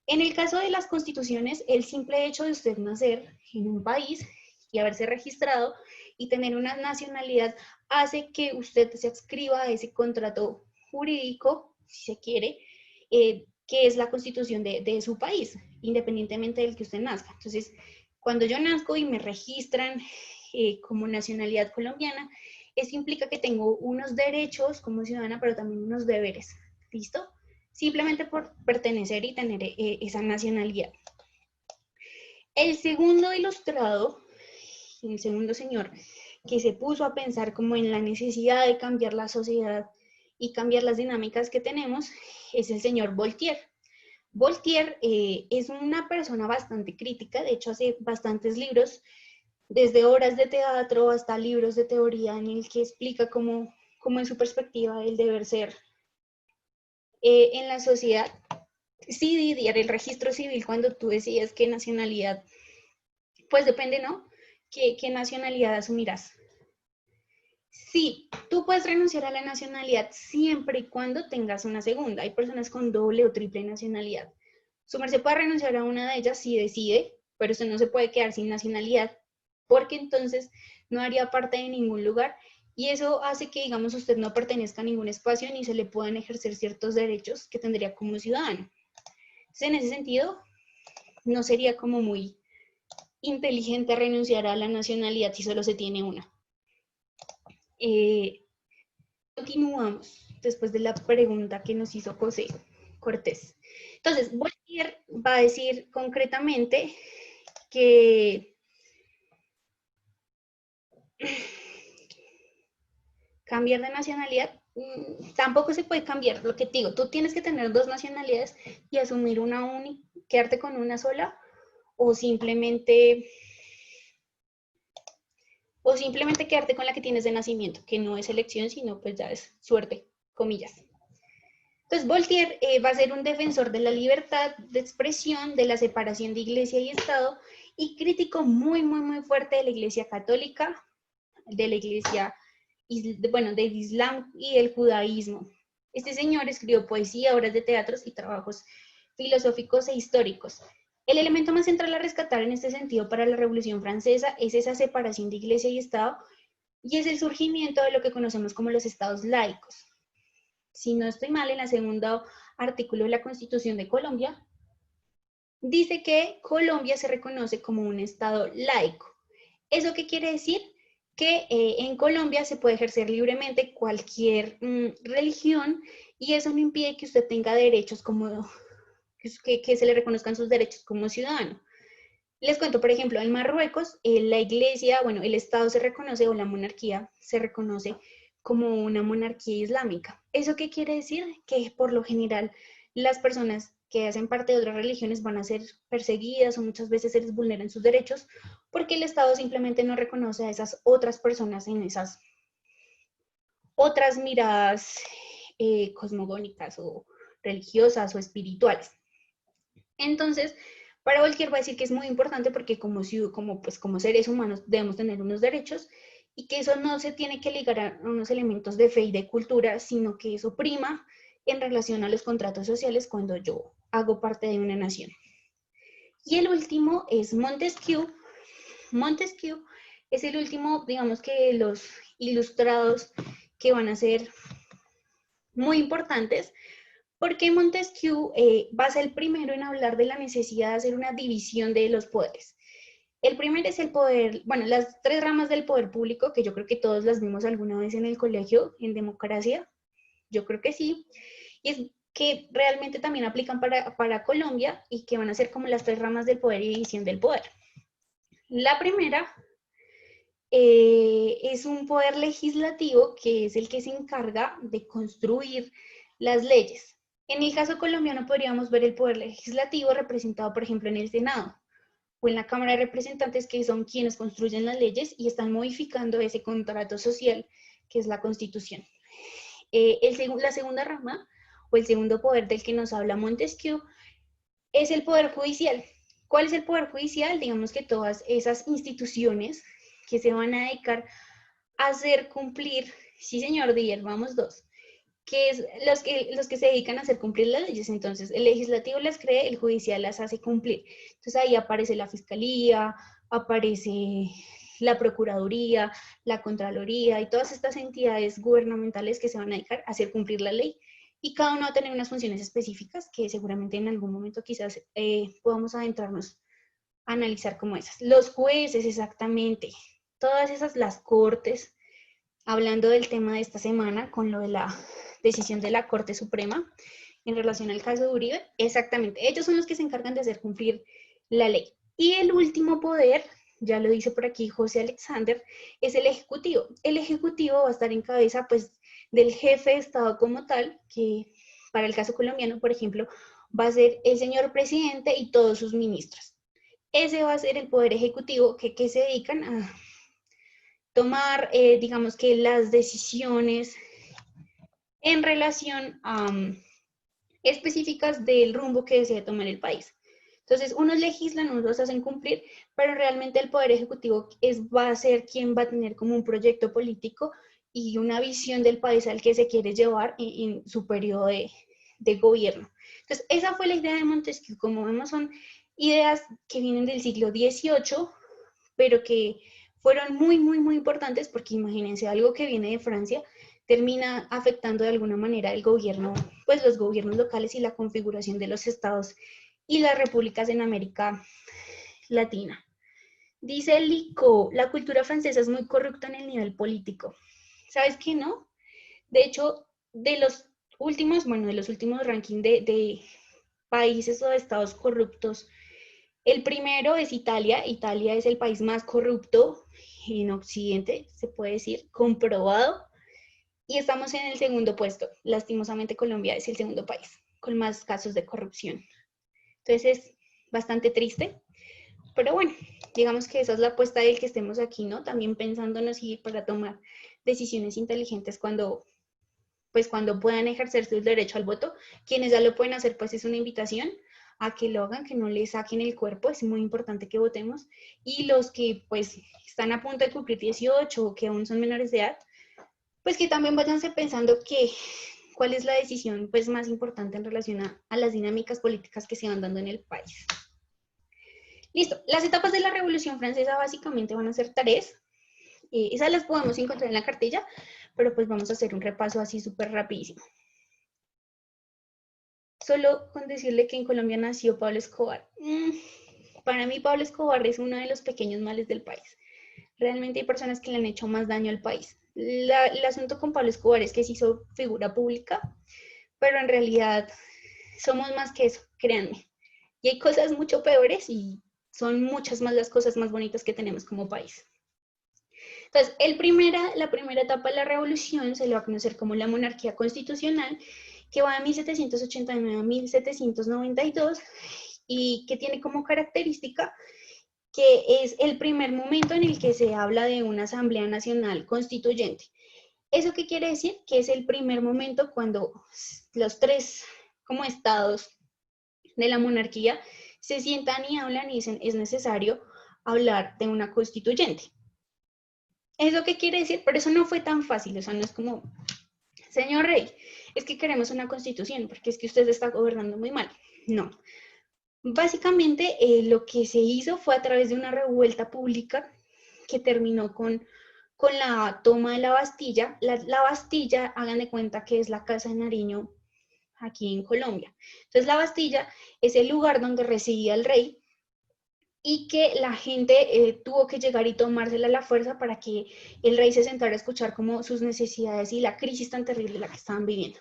En el caso de las constituciones, el simple hecho de usted nacer en un país y haberse registrado y tener una nacionalidad hace que usted se adscriba a ese contrato jurídico, si se quiere, que es la constitución de su país, independientemente del que usted nazca. Entonces, cuando yo nazco y me registran como nacionalidad colombiana, eso implica que tengo unos derechos como ciudadana, pero también unos deberes, ¿listo? Simplemente por pertenecer y tener esa nacionalidad. El segundo ilustrado, el segundo señor que se puso a pensar como en la necesidad de cambiar la sociedad y cambiar las dinámicas que tenemos, es el señor Voltaire. Voltaire es una persona bastante crítica, de hecho hace bastantes libros, desde obras de teatro hasta libros de teoría en el que explica cómo en su perspectiva el deber ser en la sociedad. Sí, Didier, el registro civil, cuando tú decías qué nacionalidad, pues depende, ¿no? ¿Qué nacionalidad asumirás? Sí, tú puedes renunciar a la nacionalidad siempre y cuando tengas una segunda. Hay personas con doble o triple nacionalidad. Su merced puede renunciar a una de ellas si decide, pero usted no se puede quedar sin nacionalidad, porque entonces no haría parte de ningún lugar, y eso hace que, digamos, usted no pertenezca a ningún espacio ni se le puedan ejercer ciertos derechos que tendría como ciudadano. Entonces, en ese sentido, no sería como muy inteligente renunciar a la nacionalidad si solo se tiene una. Continuamos después de la pregunta que nos hizo José Cortés. Entonces, Voltaire va a decir concretamente que cambiar de nacionalidad tampoco se puede cambiar. Lo que te digo, tú tienes que tener dos nacionalidades y asumir una única, quedarte con una sola, o simplemente quedarte con la que tienes de nacimiento, que no es elección, sino pues ya es suerte, comillas. Entonces, Voltaire va a ser un defensor de la libertad de expresión, de la separación de iglesia y Estado, y crítico muy, muy, muy fuerte de la iglesia católica, de la iglesia, bueno, del islam y del judaísmo. Este señor escribió poesía, obras de teatro y trabajos filosóficos e históricos. El elemento más central a rescatar en este sentido para la Revolución Francesa es esa separación de iglesia y Estado, y es el surgimiento de lo que conocemos como los estados laicos. Si no estoy mal, en el segundo artículo de la Constitución de Colombia, dice que Colombia se reconoce como un estado laico. ¿Eso qué quiere decir? Que en Colombia se puede ejercer libremente cualquier religión, y eso no impide que usted tenga derechos como que se le reconozcan sus derechos como ciudadano. Les cuento, por ejemplo, en Marruecos, la iglesia, bueno, el Estado se reconoce, o la monarquía se reconoce como una monarquía islámica. ¿Eso qué quiere decir? Que por lo general las personas que hacen parte de otras religiones van a ser perseguidas, o muchas veces se les vulneran sus derechos porque el Estado simplemente no reconoce a esas otras personas en esas otras miradas cosmogónicas o religiosas o espirituales. Entonces, para Voltaire va a decir que es muy importante porque como seres humanos debemos tener unos derechos, y que eso no se tiene que ligar a unos elementos de fe y de cultura, sino que eso prima en relación a los contratos sociales cuando yo hago parte de una nación. Y el último es Montesquieu. Montesquieu es el último, digamos que los ilustrados que van a ser muy importantes, porque Montesquieu va a ser el primero en hablar de la necesidad de hacer una división de los poderes. El primero es el poder, bueno, las tres ramas del poder público, que yo creo que todos las vimos alguna vez en el colegio, en democracia, yo creo que sí, y es que realmente también aplican para Colombia y que van a ser como las tres ramas del poder y división del poder. La primera es un poder legislativo, que es el que se encarga de construir las leyes. En el caso colombiano podríamos ver el poder legislativo representado, por ejemplo, en el Senado o en la Cámara de Representantes, que son quienes construyen las leyes y están modificando ese contrato social que es la Constitución. La segunda rama o el segundo poder del que nos habla Montesquieu es el poder judicial. ¿Cuál es el poder judicial? Digamos que todas esas instituciones que se van a dedicar a hacer cumplir, sí señor Díaz, vamos dos, que es los que se dedican a hacer cumplir las leyes. Entonces, el legislativo las cree, el judicial las hace cumplir. Entonces, ahí aparece la fiscalía, aparece la procuraduría, la contraloría y todas estas entidades gubernamentales que se van a dedicar a hacer cumplir la ley. Y cada uno va a tener unas funciones específicas que seguramente en algún momento quizás podamos adentrarnos a analizar como esas. Los jueces, exactamente. Todas esas, las cortes, hablando del tema de esta semana con lo de la decisión de la Corte Suprema en relación al caso de Uribe, exactamente, ellos son los que se encargan de hacer cumplir la ley. Y el último poder, ya lo dice por aquí José Alexander, es el Ejecutivo. El Ejecutivo va a estar en cabeza, pues, del jefe de Estado como tal, que para el caso colombiano, por ejemplo, va a ser el señor presidente y todos sus ministros. Ese va a ser el poder ejecutivo que se dedican a tomar, digamos que las decisiones en relación a específicas del rumbo que desea tomar el país. Entonces, unos legislan, unos hacen cumplir, pero realmente el Poder Ejecutivo va a ser quien va a tener como un proyecto político y una visión del país al que se quiere llevar en su periodo de gobierno. Entonces, esa fue la idea de Montesquieu. Como vemos, son ideas que vienen del siglo XVIII, pero que fueron muy, muy, muy importantes, porque imagínense, algo que viene de Francia termina afectando de alguna manera el gobierno, pues los gobiernos locales y la configuración de los estados y las repúblicas en América Latina. Dice Lico, la cultura francesa es muy corrupta en el nivel político. ¿Sabes qué no? De hecho, de los últimos rankings de países o de estados corruptos, el primero es Italia. Italia es el país más corrupto en Occidente, se puede decir, comprobado. Y estamos en el segundo puesto. Lastimosamente, Colombia es el segundo país con más casos de corrupción. Entonces es bastante triste. Pero bueno, digamos que esa es la apuesta del que estemos aquí, ¿no? También pensándonos y para tomar decisiones inteligentes cuando puedan ejercer su derecho al voto. Quienes ya lo pueden hacer, pues es una invitación a que lo hagan, que no le saquen el cuerpo, es muy importante que votemos. Y los que pues están a punto de cumplir 18 o que aún son menores de edad, pues que también váyanse pensando cuál es la decisión pues más importante en relación a las dinámicas políticas que se van dando en el país. Listo, las etapas de la Revolución Francesa básicamente van a ser tres. Esas las podemos encontrar en la cartilla, pero pues vamos a hacer un repaso así súper rapidísimo. Solo con decirle que en Colombia nació Pablo Escobar. Para mí Pablo Escobar es uno de los pequeños males del país. Realmente hay personas que le han hecho más daño al país. El asunto con Pablo Escobar es que se hizo figura pública, pero en realidad somos más que eso, créanme. Y hay cosas mucho peores y son muchas más las cosas más bonitas que tenemos como país. Entonces, la primera etapa de la revolución se le va a conocer como la monarquía constitucional, que va de 1789 a 1792 y que tiene como característica que es el primer momento en el que se habla de una Asamblea Nacional Constituyente. ¿Eso qué quiere decir? Que es el primer momento cuando los tres como estados de la monarquía se sientan y hablan y dicen es necesario hablar de una constituyente. ¿Eso qué quiere decir? Pero eso no fue tan fácil, o sea, no es como, señor rey, es que queremos una constitución, porque es que usted está gobernando muy mal. No. Básicamente lo que se hizo fue a través de una revuelta pública que terminó con con la toma de la Bastilla. La Bastilla, hagan de cuenta que es la Casa de Nariño aquí en Colombia. Entonces la Bastilla es el lugar donde residía el rey y que la gente tuvo que llegar y tomársela a la fuerza para que el rey se sentara a escuchar como sus necesidades y la crisis tan terrible la que estaban viviendo.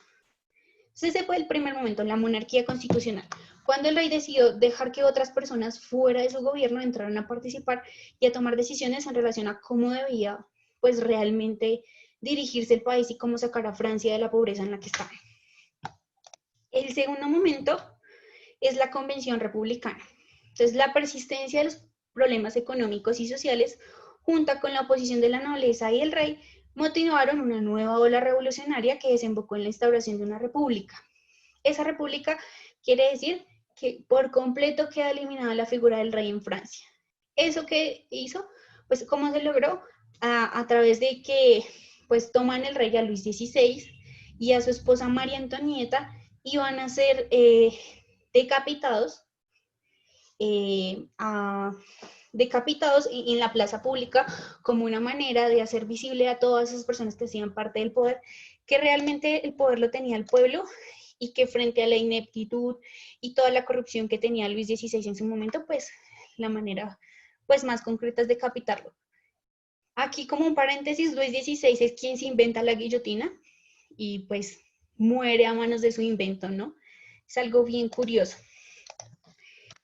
Entonces ese fue el primer momento, la monarquía constitucional. Cuando el rey decidió dejar que otras personas fuera de su gobierno entraran a participar y a tomar decisiones en relación a cómo debía pues realmente dirigirse el país y cómo sacar a Francia de la pobreza en la que estaba. El segundo momento es la Convención Republicana. Entonces, la persistencia de los problemas económicos y sociales, junto con la oposición de la nobleza y el rey, motivaron una nueva ola revolucionaria que desembocó en la instauración de una república. Esa república quiere decir que por completo queda eliminada la figura del rey en Francia. ¿Eso qué hizo? Pues, ¿cómo se logró? A través de que pues toman el rey a Luis XVI y a su esposa María Antonieta y van a ser decapitados en la plaza pública como una manera de hacer visible a todas esas personas que hacían parte del poder, que realmente el poder lo tenía el pueblo y que frente a la ineptitud y toda la corrupción que tenía Luis XVI en su momento, pues la manera pues más concreta es decapitarlo. Aquí como un paréntesis, Luis XVI es quien se inventa la guillotina y pues muere a manos de su invento, ¿no? Es algo bien curioso.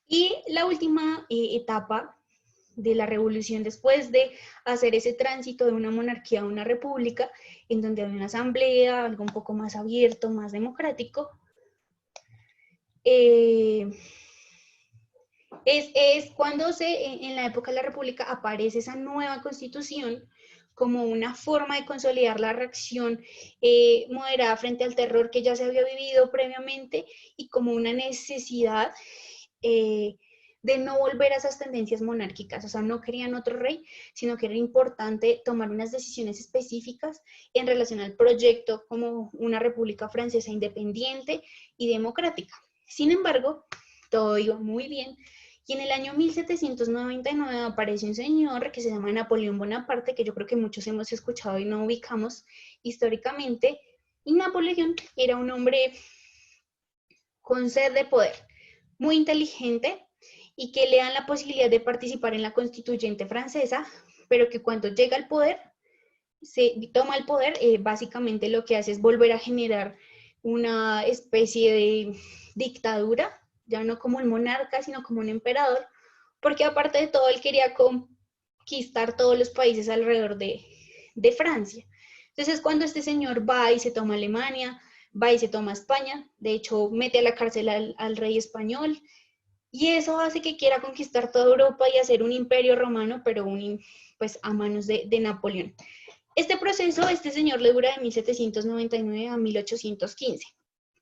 Y la última etapa de la revolución, después de hacer ese tránsito de una monarquía a una república, en donde hay una asamblea, algo un poco más abierto, más democrático, es cuando en la época de la república aparece esa nueva constitución como una forma de consolidar la reacción moderada frente al terror que ya se había vivido previamente y como una necesidad de no volver a esas tendencias monárquicas. O sea, no querían otro rey, sino que era importante tomar unas decisiones específicas en relación al proyecto como una república francesa independiente y democrática. Sin embargo, todo iba muy bien. Y en el año 1799 aparece un señor que se llama Napoleón Bonaparte, que yo creo que muchos hemos escuchado y no ubicamos históricamente. Y Napoleón era un hombre con sed de poder, muy inteligente y que le dan la posibilidad de participar en la constituyente francesa, pero que cuando llega al poder, se toma el poder, básicamente lo que hace es volver a generar una especie de dictadura, ya no como un monarca, sino como un emperador, porque aparte de todo, él quería conquistar todos los países alrededor de Francia. Entonces, cuando este señor va y se toma Alemania, va y se toma España, de hecho, mete a la cárcel al rey español, y eso hace que quiera conquistar toda Europa y hacer un imperio romano, pero pues a manos de Napoleón. Este proceso, este señor le dura de 1799 a 1815.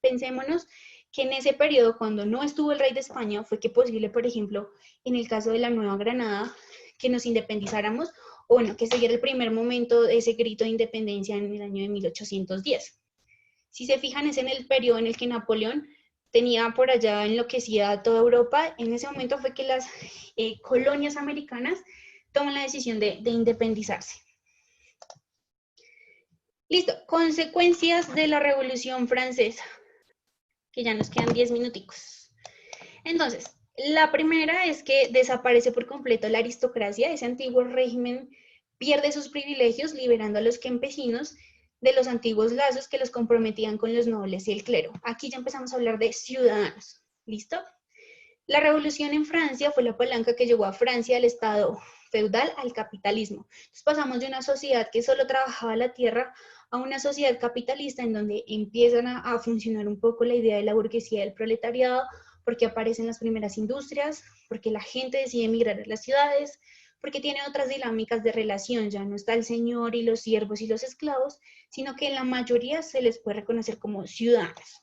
Pensémonos que en ese periodo, cuando no estuvo el rey de España, fue que posible, por ejemplo, en el caso de la Nueva Granada, que nos independizáramos, o bueno, que siguiera el primer momento de ese grito de independencia en el año de 1810. Si se fijan, es en el periodo en el que Napoleón tenía por allá enloquecida toda Europa. En ese momento fue que las colonias americanas toman la decisión de independizarse. Listo, consecuencias de la Revolución Francesa, que ya nos quedan 10 minuticos. Entonces, la primera es que desaparece por completo la aristocracia. Ese antiguo régimen pierde sus privilegios, liberando a los campesinos de los antiguos lazos que los comprometían con los nobles y el clero. Aquí ya empezamos a hablar de ciudadanos. ¿Listo? La revolución en Francia fue la palanca que llevó a Francia del estado feudal al capitalismo. Entonces pasamos de una sociedad que solo trabajaba la tierra a una sociedad capitalista en donde empiezan a funcionar un poco la idea de la burguesía del proletariado, porque aparecen las primeras industrias, porque la gente decide emigrar a las ciudades, porque tiene otras dinámicas de relación, ya no está el señor y los siervos y los esclavos, sino que en la mayoría se les puede reconocer como ciudadanos.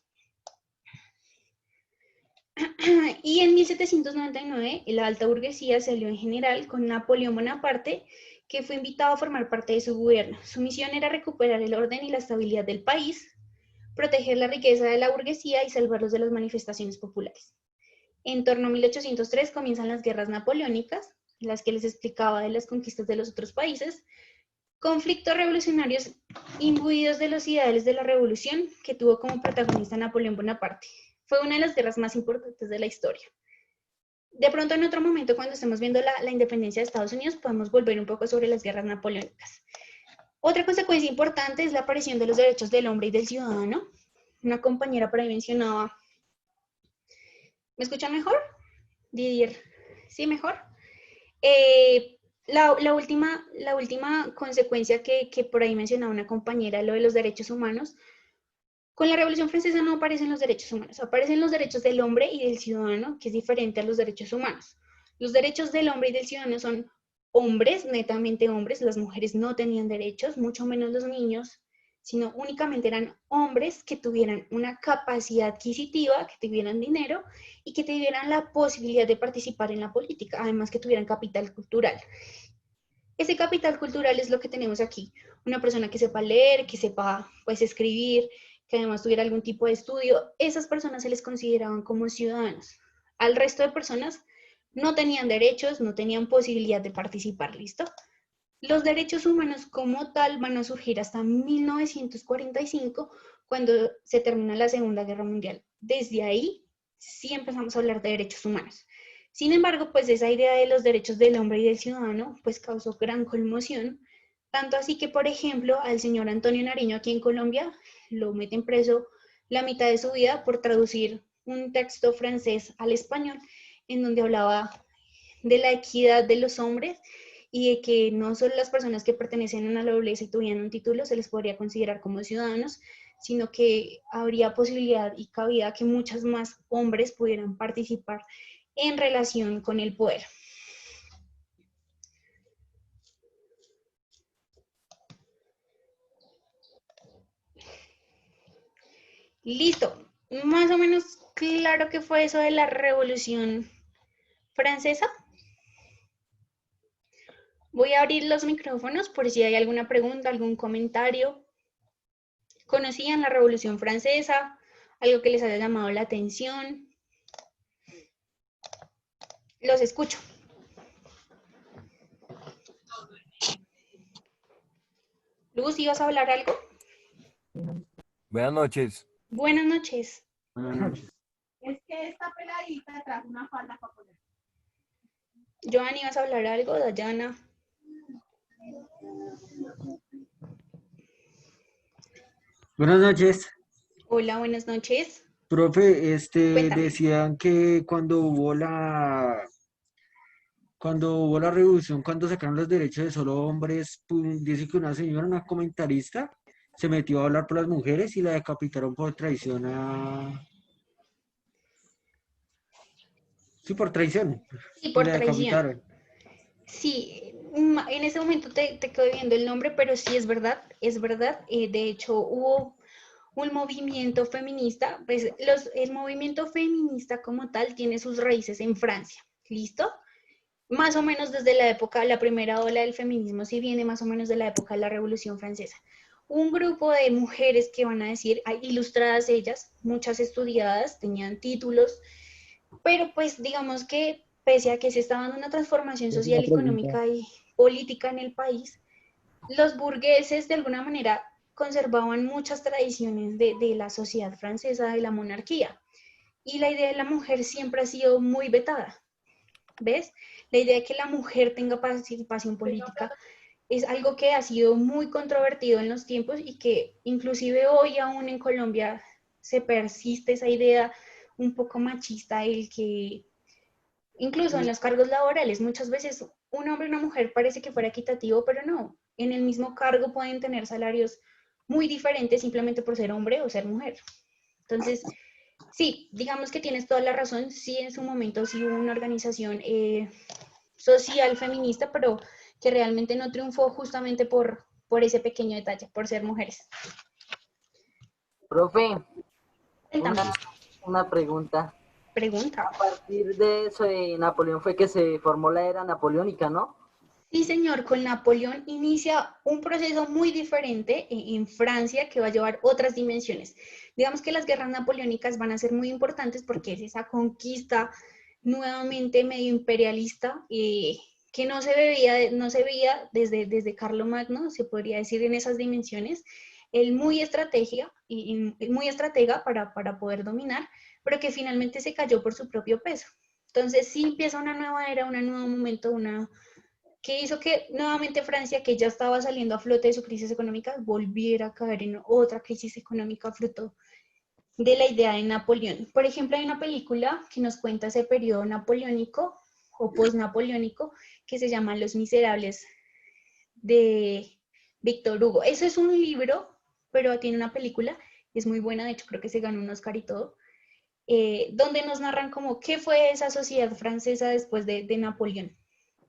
Y en 1799 la alta burguesía se alió en general con Napoleón Bonaparte, que fue invitado a formar parte de su gobierno. Su misión era recuperar el orden y la estabilidad del país, proteger la riqueza de la burguesía y salvarlos de las manifestaciones populares. En torno a 1803 comienzan las guerras napoleónicas, las que les explicaba de las conquistas de los otros países, Conflictos revolucionarios imbuidos de los ideales de la revolución que tuvo como protagonista Napoleón Bonaparte. Fue una de las guerras más importantes de la historia. De pronto en otro momento, cuando estemos viendo la independencia de Estados Unidos, podemos volver un poco sobre las guerras napoleónicas. Otra consecuencia importante es la aparición de los derechos del hombre y del ciudadano. Una compañera por ahí mencionaba... ¿Me escuchan mejor? Didier, ¿sí mejor? La última consecuencia que por ahí mencionaba una compañera, lo de los derechos humanos. Con la Revolución Francesa no aparecen los derechos humanos, aparecen los derechos del hombre y del ciudadano, que es diferente a los derechos humanos. Los derechos del hombre y del ciudadano son hombres, netamente hombres, las mujeres no tenían derechos, mucho menos los niños, sino únicamente eran hombres que tuvieran una capacidad adquisitiva, que tuvieran dinero y que tuvieran la posibilidad de participar en la política, además que tuvieran capital cultural. Ese capital cultural es lo que tenemos aquí, una persona que sepa leer, que sepa pues escribir, que además tuviera algún tipo de estudio. Esas personas se les consideraban como ciudadanos. Al resto de personas no tenían derechos, no tenían posibilidad de participar, ¿listo? Los derechos humanos como tal van a surgir hasta 1945, cuando se termina la Segunda Guerra Mundial. Desde ahí sí empezamos a hablar de derechos humanos. Sin embargo, pues esa idea de los derechos del hombre y del ciudadano pues causó gran conmoción, tanto así que, por ejemplo, al señor Antonio Nariño aquí en Colombia lo meten preso la mitad de su vida por traducir un texto francés al español, en donde hablaba de la equidad de los hombres y de que no solo las personas que pertenecen a la nobleza y tuvieran un título se les podría considerar como ciudadanos, sino que habría posibilidad y cabida que muchos más hombres pudieran participar en relación con el poder. Listo, más o menos claro que fue eso de la Revolución Francesa. Voy a abrir los micrófonos por si hay alguna pregunta, algún comentario. ¿Conocían la Revolución Francesa? ¿Algo que les haya llamado la atención? Los escucho. Luz, ¿ibas a hablar algo? Buenas noches. Buenas noches. Es que esta peladita trajo una falda para poner. Joan, ¿ibas a hablar algo? Dayana. Buenas noches. Hola, buenas noches. Profe, Cuéntame. decían que cuando hubo la revolución, cuando sacaron los derechos de solo hombres, dice que una señora, una comentarista, se metió a hablar por las mujeres y la decapitaron por traición a... Sí, por traición. Sí, por Y la traición. decapitaron. Sí, en ese momento te quedo viendo el nombre, pero sí es verdad, es verdad. De hecho, hubo un movimiento feminista, pues el movimiento feminista como tal tiene sus raíces en Francia, ¿listo? Más o menos desde la época, la primera ola del feminismo, sí viene más o menos de la época de la Revolución Francesa. Un grupo de mujeres que van a decir, ilustradas ellas, muchas estudiadas, tenían títulos, pero pues digamos que pese a que se estaba dando una transformación social, económica y política en el país, los burgueses de alguna manera conservaban muchas tradiciones de la sociedad francesa, de la monarquía. Y la idea de la mujer siempre ha sido muy vetada, ¿ves? La idea de que la mujer tenga participación política es algo que ha sido muy controvertido en los tiempos y que inclusive hoy aún en Colombia se persiste esa idea un poco machista, el que incluso en los cargos laborales muchas veces un hombre y una mujer parece que fuera equitativo, pero no, en el mismo cargo pueden tener salarios muy diferentes simplemente por ser hombre o ser mujer. Entonces, sí, digamos que tienes toda la razón, sí en su momento sí hubo una organización social feminista, pero que realmente no triunfó justamente por ese pequeño detalle, por ser mujeres. Profe, Cuéntame. una pregunta. Pregunta. A partir de eso de Napoleón fue que se formó la era napoleónica, ¿no? Sí, señor, con Napoleón inicia un proceso muy diferente en Francia que va a llevar otras dimensiones. Digamos que las guerras napoleónicas van a ser muy importantes porque es esa conquista nuevamente medio imperialista que que no se veía desde Carlomagno, se podría decir en esas dimensiones, él muy muy estratega para poder dominar, pero que finalmente se cayó por su propio peso. Entonces sí empieza una nueva era, un nuevo momento, que hizo que nuevamente Francia, que ya estaba saliendo a flote de su crisis económica, volviera a caer en otra crisis económica fruto de la idea de Napoleón. Por ejemplo, hay una película que nos cuenta ese periodo napoleónico o post-napoleónico que se llama Los Miserables de Víctor Hugo. Eso es un libro, pero tiene una película, es muy buena, de hecho creo que se ganó un Oscar y todo, donde nos narran como qué fue esa sociedad francesa después de Napoleón.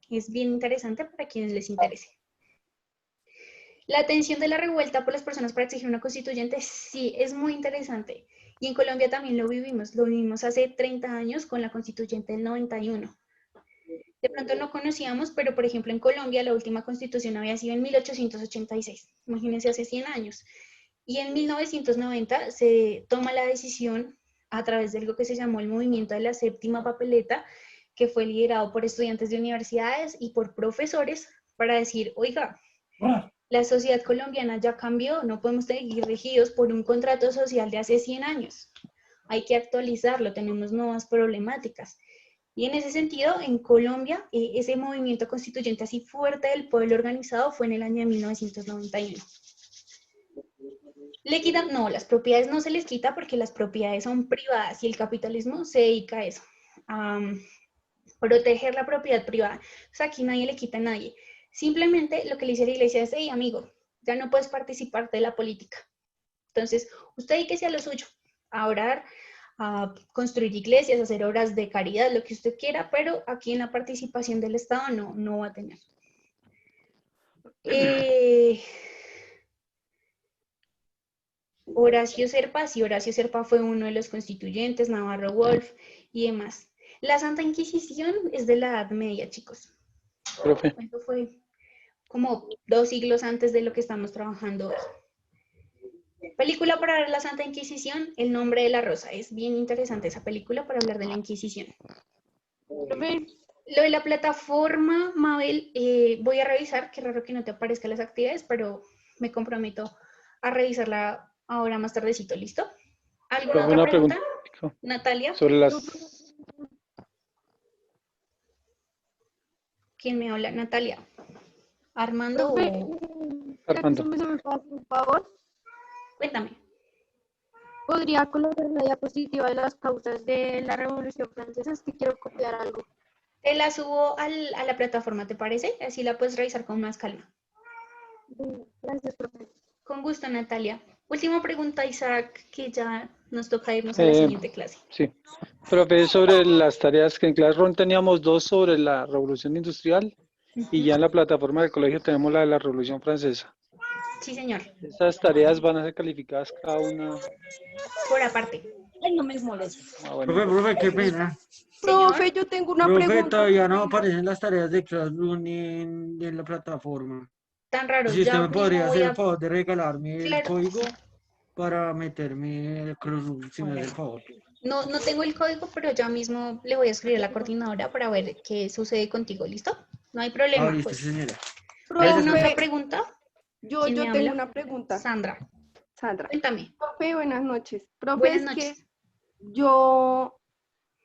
Es bien interesante para quienes les interese. La atención de la revuelta por las personas para exigir una constituyente, sí, es muy interesante. Y en Colombia también lo vivimos hace 30 años con la constituyente del 91. De pronto no conocíamos, pero por ejemplo en Colombia la última constitución había sido en 1886, imagínense hace 100 años. Y en 1990 se toma la decisión a través de algo que se llamó el movimiento de la séptima papeleta, que fue liderado por estudiantes de universidades y por profesores, para decir, oiga, la sociedad colombiana ya cambió, no podemos seguir regidos por un contrato social de hace 100 años. Hay que actualizarlo, tenemos nuevas problemáticas. Y en ese sentido, en Colombia, ese movimiento constituyente así fuerte del pueblo organizado fue en el año de 1991. ¿Le quitan? No, las propiedades no se les quita porque las propiedades son privadas y el capitalismo se dedica a eso, a proteger la propiedad privada. O sea, aquí nadie le quita a nadie. Simplemente lo que le dice la iglesia es, hey, amigo, ya no puedes participar de la política. Entonces, usted dedíquese a lo suyo, a orar, a construir iglesias, a hacer obras de caridad, lo que usted quiera, pero aquí en la participación del Estado no va a tener. Horacio Serpa, sí, Horacio Serpa fue uno de los constituyentes, Navarro Wolf y demás. La Santa Inquisición es de la Edad Media, chicos. Profe. Eso fue como 2 siglos antes de lo que estamos trabajando hoy. Película para ver la Santa Inquisición, El nombre de la rosa. Es bien interesante esa película para hablar de la Inquisición. Lo de la plataforma, Mabel, voy a revisar, qué raro que no te aparezcan las actividades, pero me comprometo a revisarla ahora más tardecito, ¿listo? ¿Alguna otra pregunta? Natalia. Sobre las... ¿Quién me habla? Natalia. ¿Armando o...? Armando. Por favor, Cuéntame. ¿podría colocar la diapositiva de las causas de la Revolución Francesa? Es que quiero copiar algo. Te la subo a la plataforma, ¿te parece? Así la puedes revisar con más calma. Gracias, profe. Con gusto, Natalia. Última pregunta, Isaac, que ya nos toca irnos a la siguiente clase. Sí. Profe, sobre las tareas que en Classroom teníamos 2 sobre la Revolución Industrial y ya en la plataforma del colegio tenemos la de la Revolución Francesa. Sí, señor. Estas tareas van a ser calificadas cada una. Por aparte. Ay, no me molestes. Bueno. Profe, qué pena. Profe, yo tengo una Profe, pregunta. todavía no aparecen las tareas de Classroom en la plataforma. Tan raro. Si usted ya me podría mismo hacer voy el favor de regalarme el Claro. código para meterme en el Classroom, si me hace el favor. No tengo el código, pero ya mismo le voy a escribir a la coordinadora para ver qué sucede contigo, ¿listo? No hay problema. Listo, Pues. señora. ¿Alguna Profe, otra pregunta? yo ¿Quién me tengo habla? una pregunta. Sandra. Sandra. Cuéntame. Profe, buenas noches. Profe, Buenas es noches. que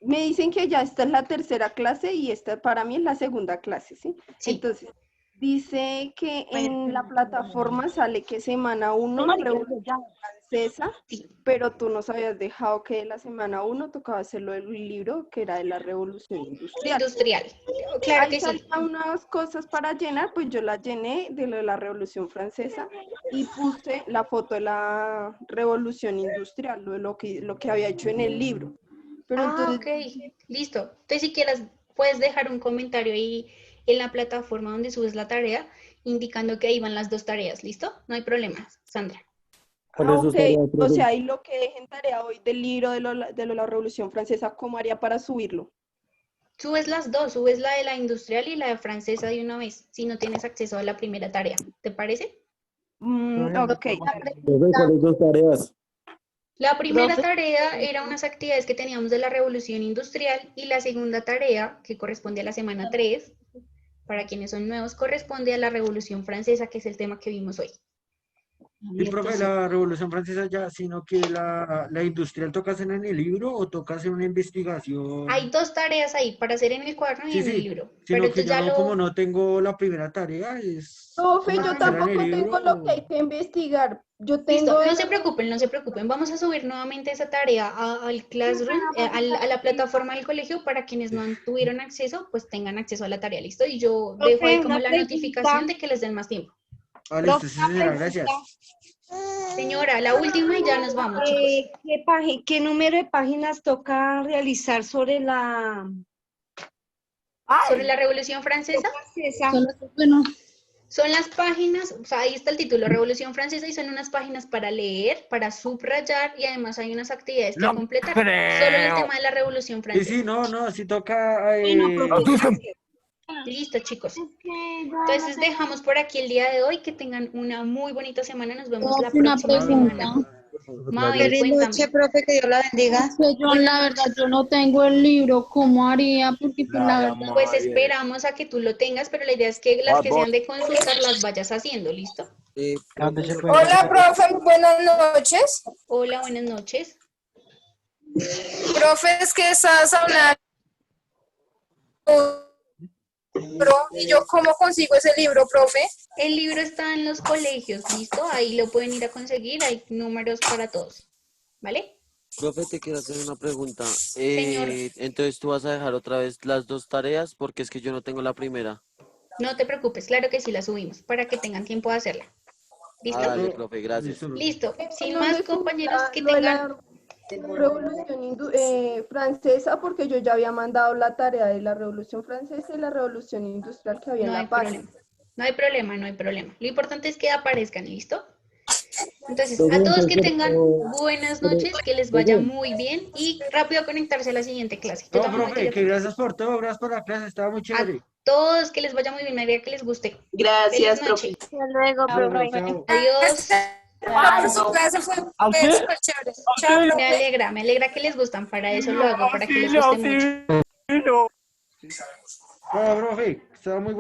me dicen que ya esta es la tercera clase y esta para mí es la segunda clase, ¿sí? Sí. Entonces, dice que en la plataforma sale que semana 1 Revolución Francesa, Sí. pero tú nos habías dejado que la semana 1 tocaba hacerlo del libro que era de la Revolución Industrial. Industrial. Claro Ahí que sí. salían unas cosas para llenar, pues yo las llené de lo de la Revolución Francesa y puse la foto de la Revolución Industrial, lo que había hecho en el libro. Pero entonces, Ok. Listo. Entonces, si quieres, puedes dejar un comentario ahí en la plataforma donde subes la tarea, indicando que ahí van las 2 tareas. ¿Listo? No hay problema, Sandra. ok, o sea, ahí lo que dejen tarea hoy del libro de la Revolución Francesa, ¿cómo haría para subirlo? Subes las 2, subes la de la industrial y la de francesa de una vez, si no tienes acceso a la primera tarea. ¿Te parece? Ok. ¿Cuáles 2 tareas? La primera tarea era unas actividades que teníamos de la revolución industrial y la segunda tarea, que corresponde a la semana 3, Para quienes son nuevos, corresponde a la Revolución Francesa, que es el tema que vimos hoy. Y profe, la Revolución Francesa ya, sino que la industrial toca hacer en el libro o toca hacer una investigación. Hay dos tareas ahí para hacer en el cuaderno y Sí, en el sí, libro. sino Pero que tú yo ya no, como no tengo la primera tarea, es Profe, como yo hacerla en tampoco el tengo libro. lo que hay que investigar. Yo Listo, tengo... no se preocupen, no se preocupen. Vamos a subir nuevamente esa tarea al Classroom, a la plataforma del colegio, para quienes no tuvieron acceso, pues tengan acceso a la tarea, ¿listo? Y yo dejo ahí como la notificación de que les den más tiempo. Ah, listo, sí, señora, gracias. Señora, la última y ya nos vamos, chicos. ¿Qué número de páginas toca realizar sobre la Sobre la Revolución Francesa, francesa? son las páginas, o sea, ahí está el título, Revolución Francesa, y son unas páginas para leer, para subrayar, y además hay unas actividades que completar. Solo el tema de la Revolución Sí, Francesa. sí, no, sí toca. Listo, chicos. Entonces dejamos por aquí el día de hoy. Que tengan una muy bonita semana. Nos vemos la próxima semana. Mabel, Feliz cuéntame. noche, profe, que Dios la bendiga. Yo la verdad, yo no tengo el libro, ¿cómo haría? Porque pues la verdad... Pues esperamos a que tú lo tengas, pero la idea es que las que sean de consultar las vayas haciendo, ¿listo? Hola, profe, buenas noches. Hola, buenas noches. Profe, es que estás hablando y yo, ¿cómo consigo ese libro, profe? El libro está en los colegios, ¿listo? Ahí lo pueden ir a conseguir, hay números para todos, ¿vale? Profe, te quiero hacer una pregunta. Señor. Entonces, ¿tú vas a dejar otra vez las dos tareas? Porque es que yo no tengo la primera. No te preocupes, claro que sí la subimos, para que tengan tiempo de hacerla. ¿Listo? Dale, profe, gracias. Listo. Sin No más, me compañeros, que lo de tengan... la Revolución Francesa, porque yo ya había mandado la tarea de la Revolución Francesa y la Revolución Industrial que había en No hay la página. problema. No hay problema, no hay problema. Lo importante es que aparezcan, ¿listo? Entonces, a todos que tengan buenas noches, que les vaya muy bien y rápido a conectarse a la siguiente clase. Yo No, también me profe, que telefono. gracias por todo, gracias por la clase, estaba muy chévere. Todos que les vaya muy bien, me agrada que les guste. Gracias, Feliz noche. Hasta luego, profe. Chao. Adiós. Su clase fue súper chévere. Chao, Me profe. alegra que les gustan, para eso lo hago, para que les guste mucho. No, profe, estaba muy bueno.